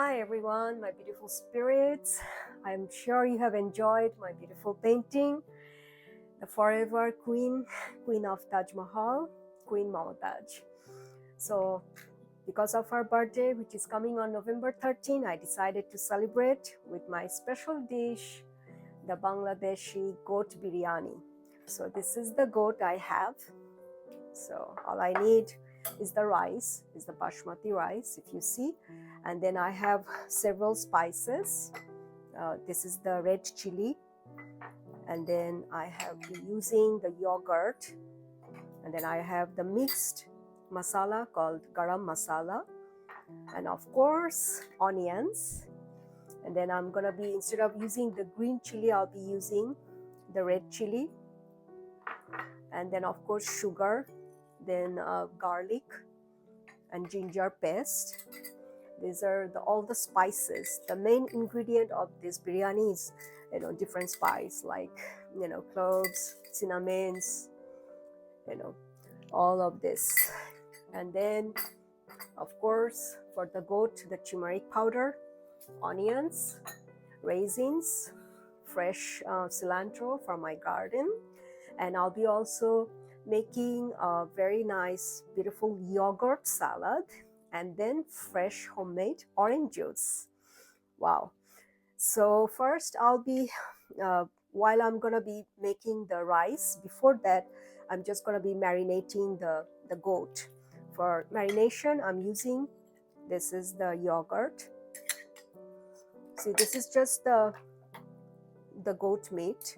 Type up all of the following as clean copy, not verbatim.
Hi everyone, my beautiful spirits. I'm sure you have enjoyed my beautiful painting, the Forever Queen, Queen of Taj Mahal, Queen Mumtaz. So, because of her birthday, which is coming on November 13, I decided to celebrate with my special dish, the Bangladeshi goat biryani. So, this is the goat I have. So, all I need is the rice, is the basmati rice, if you see. And then I have several spices. This is the red chilli, and then I have using the yogurt, and then I have the mixed masala called garam masala, and of course onions. And then I'm gonna be, instead of using the green chili, I'll be using the red chili, and then of course sugar, then garlic and ginger paste. These are all the spices. The main ingredient of this biryani is, different spice like, cloves, cinnamons, all of this. And then, of course, for the goat, the turmeric powder, onions, raisins, fresh cilantro from my garden. And I'll be also making a very nice, beautiful yogurt salad, and then fresh homemade orange juice. Wow. So first I'll be, while I'm gonna be making the rice, before that, I'm just gonna be marinating the goat. For marination, I'm using, this is the yogurt. See, this is just the goat meat,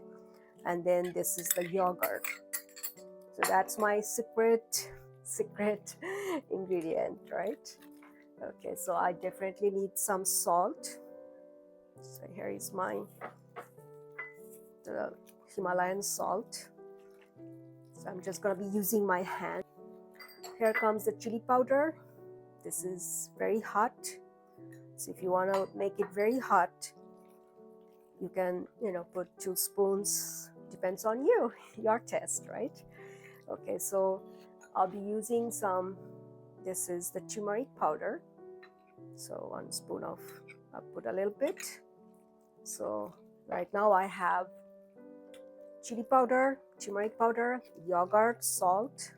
and then this is the yogurt. So that's my secret ingredient, right? Okay, so I definitely need some salt. So here is the Himalayan salt. So I'm just gonna be using my hand. Here comes the chili powder. This is very hot. So if you wanna make it very hot, you can, put 2 spoons, depends on you, your taste, right? Okay, so I'll be using some, this is the turmeric powder. So 1 spoon of, I'll put a little bit. So right now I have chili powder, turmeric powder, yogurt, salt.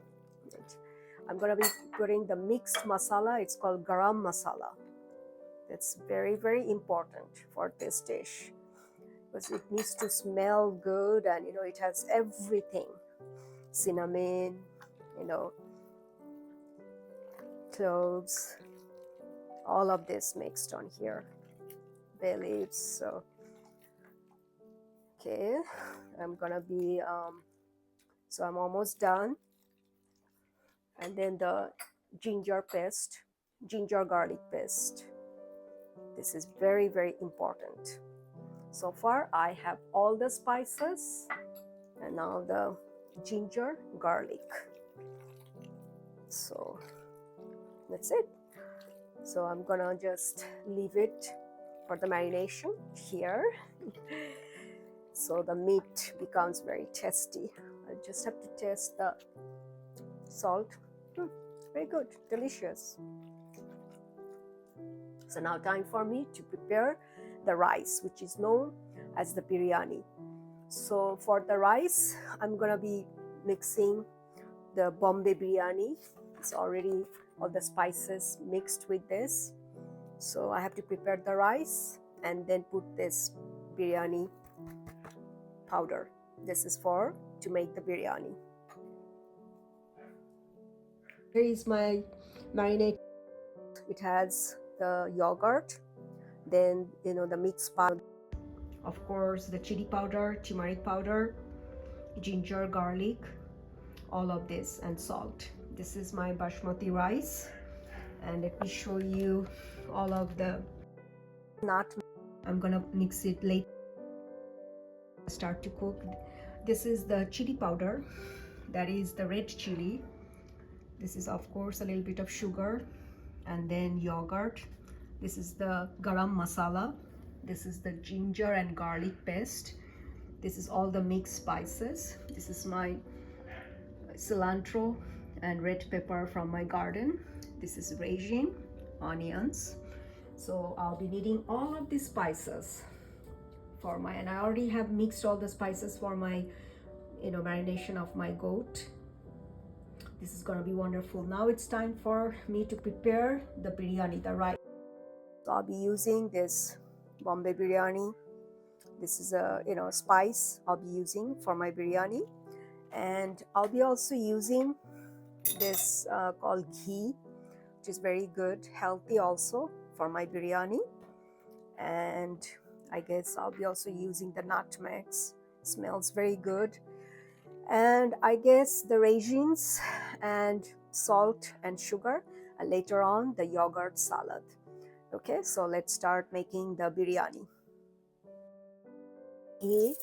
I'm gonna be putting the mixed masala. It's called garam masala. That's very, very important for this dish because it needs to smell good, and it has everything, cinnamon, cloves, all of this mixed on here, bay leaves. So okay, I'm gonna be so I'm almost done. And then the ginger paste, ginger garlic paste. This is very, very important. So far I have all the spices, and now the ginger garlic. So that's it. So I'm gonna just leave it for the marination here. So the meat becomes very tasty. I just have to taste the salt. Very good, delicious. So now time for me to prepare the rice, which is known as the biryani. So for the rice, I'm gonna be mixing the Bombay biryani. It's already all the spices mixed with this. So I have to prepare the rice and then put this biryani powder. This is to make the biryani. Here is my marinade. It has the yogurt, then the mixed powder, of course the chili powder, turmeric powder, ginger, garlic, all of this, and salt. This is my basmati rice, and let me show you all of the I'm gonna mix it later, start to cook. This is the chili powder, that is the red chili. This is of course a little bit of sugar, and then yogurt. This is the garam masala. This is the ginger and garlic paste. This is all the mixed spices. This is my cilantro and red pepper from my garden. This is raisin, onions, So I'll be needing all of these spices for my, and I already have mixed all the spices for my, marination of my goat. This is gonna be wonderful. Now it's time for me to prepare the biryani, the rice. So I'll be using this Bombay biryani. This is a spice I'll be using for my biryani, and I'll be also using this called ghee, which is very good, healthy also for my biryani. And I guess I'll be also using the nutmegs. Smells very good. And I guess the raisins and salt and sugar, and later on the yogurt salad. Okay, so let's start making the biryani. Ghee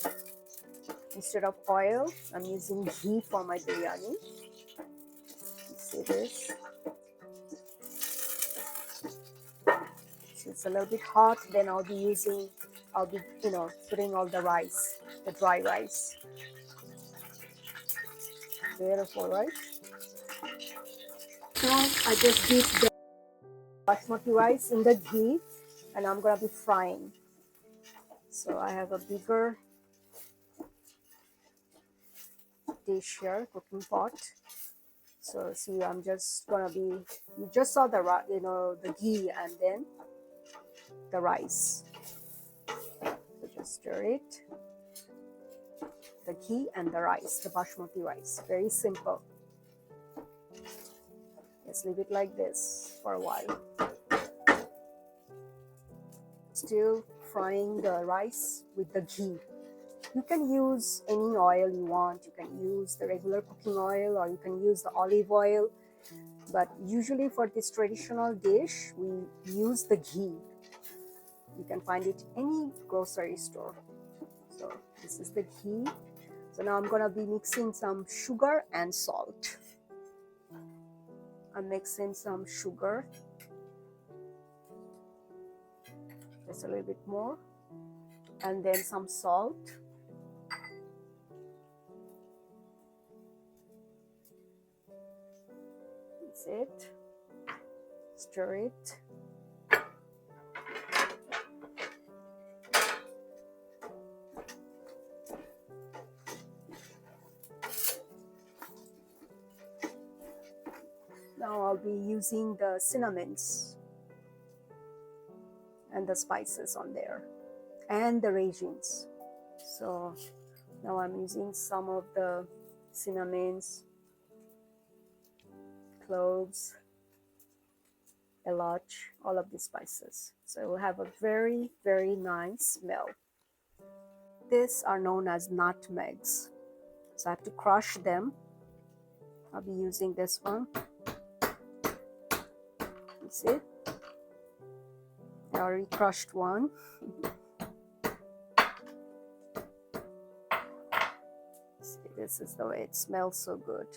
instead of oil, I'm using ghee for my biryani. You see this? So it's a little bit hot, then I'll be putting all the rice, the dry rice. Beautiful, right? Now I just dip the basmati rice in the ghee, and I'm gonna be frying. So I have a bigger dish here, cooking pot. So see, I'm just gonna be, you just saw the the ghee and then the rice. So just stir it, the ghee and the rice, the basmati rice. Very simple. Let's leave it like this for a while. Still frying the rice with the ghee. You can use any oil you want. You can use the regular cooking oil, or you can use the olive oil. But usually for this traditional dish, we use the ghee. You can find it any grocery store. So this is the ghee. So now I'm gonna be mixing some sugar and salt. I'm mixing some sugar, just a little bit more, and then some salt. That's it. Stir it. Now I'll be using the cinnamons and the spices on there, and the raisins. So now I'm using some of the cinnamons, cloves, elach, all of these spices. So it will have a very, very nice smell. These are known as nutmegs. So I have to crush them. I'll be using this one. You see? I already crushed one. See, this is the way it smells, so good.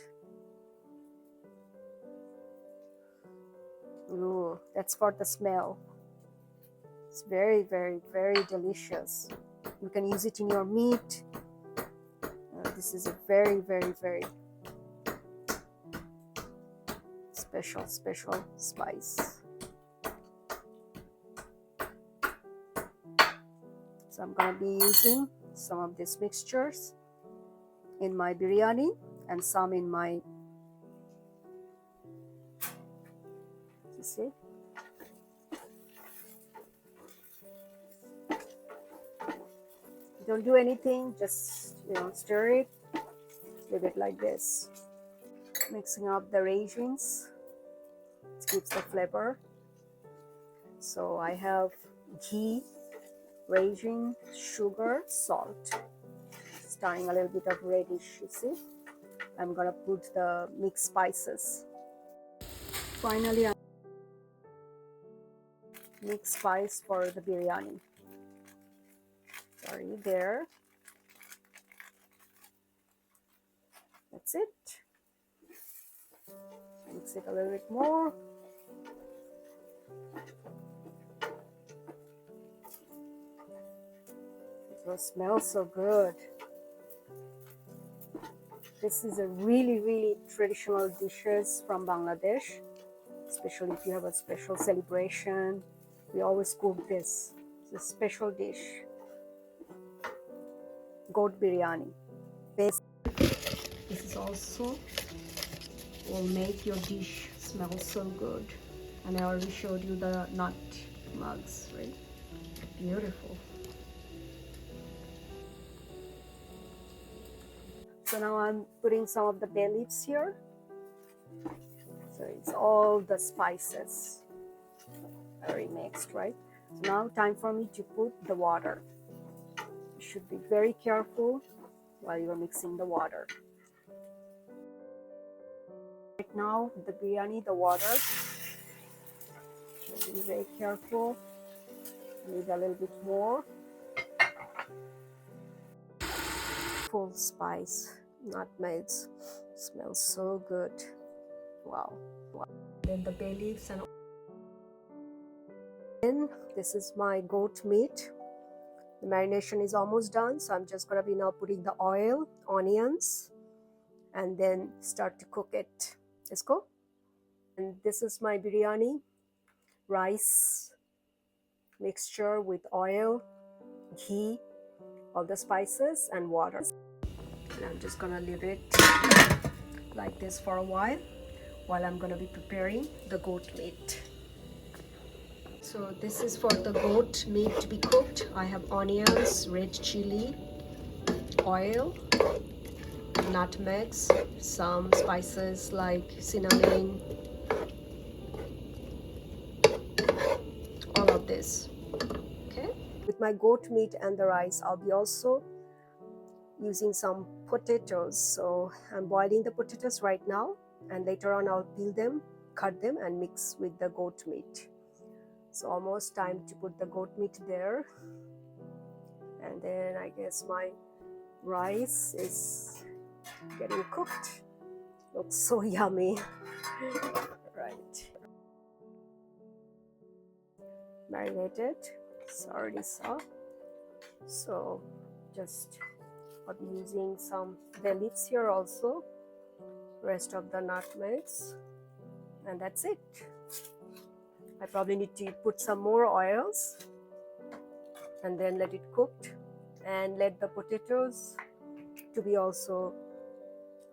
Ooh, that's for the smell. It's very, very, very delicious. You can use it in your meat. This is a very, very, very special spice. So I'm gonna be using some of these mixtures in my biryani and some in my, you see? Don't do anything, just stir it, leave it like this. Mixing up the raisins, it gives the flavor. So I have ghee, raisin, sugar, salt. Starting a little bit of reddish, you see. I'm gonna put the mixed spices. Finally, I mix spice for the biryani. Sorry, there. That's it. Mix it a little bit more. It will smell so good. This is a really, really traditional dishes from Bangladesh, especially if you have a special celebration We always cook this. It's a special dish. Goat biryani. This is also will make your dish smell so good. And I already showed you the nut mugs, right? Beautiful. So now I'm putting some of the bay leaves here. So it's all the spices very mixed, right? So now time for me to put the water. You should be very careful while you're mixing the water. Right now, the biryani, the water, should be very careful. Need a little bit more. Full spice, nutmegs, smells so good. Wow. Then the bay leaves, and then this is my goat meat. The marination is almost done, so I'm just gonna be now putting the oil, onions, and then start to cook it. Let's go. And this is my biryani rice mixture with oil, ghee, all the spices, and water. And I'm just gonna leave it like this for a while I'm gonna be preparing the goat meat. So this is for the goat meat to be cooked. I have onions, red chili, oil, nutmegs, some spices like cinnamon, all of this. Okay. With my goat meat and the rice, I'll be also using some potatoes. So I'm boiling the potatoes right now, and later on I'll peel them, cut them, and mix with the goat meat. So almost time to put the goat meat there. And then I guess my rice is getting cooked. Looks so yummy. Right. Marinated. It's already soft. So just I'll be using some bay leaves here also. Rest of the nutmegs. And that's it. I probably need to put some more oils and then let it cook, and let the potatoes to be also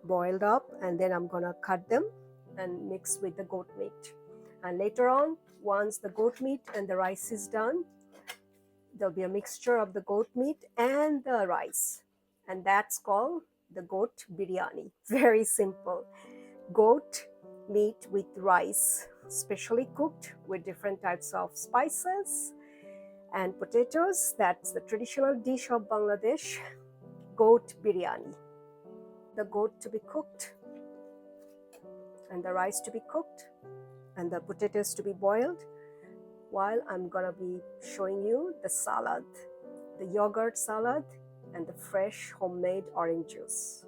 boiled up, and then I'm gonna cut them and mix with the goat meat. And later on, once the goat meat and the rice is done, there'll be a mixture of the goat meat and the rice, and that's called the goat biryani. Very simple. Goat meat with rice, specially cooked with different types of spices and potatoes. That's the traditional dish of Bangladesh, goat biryani. The goat to be cooked, and the rice to be cooked, and the potatoes to be boiled, while I'm gonna be showing you the salad, the yogurt salad, and the fresh homemade orange juice.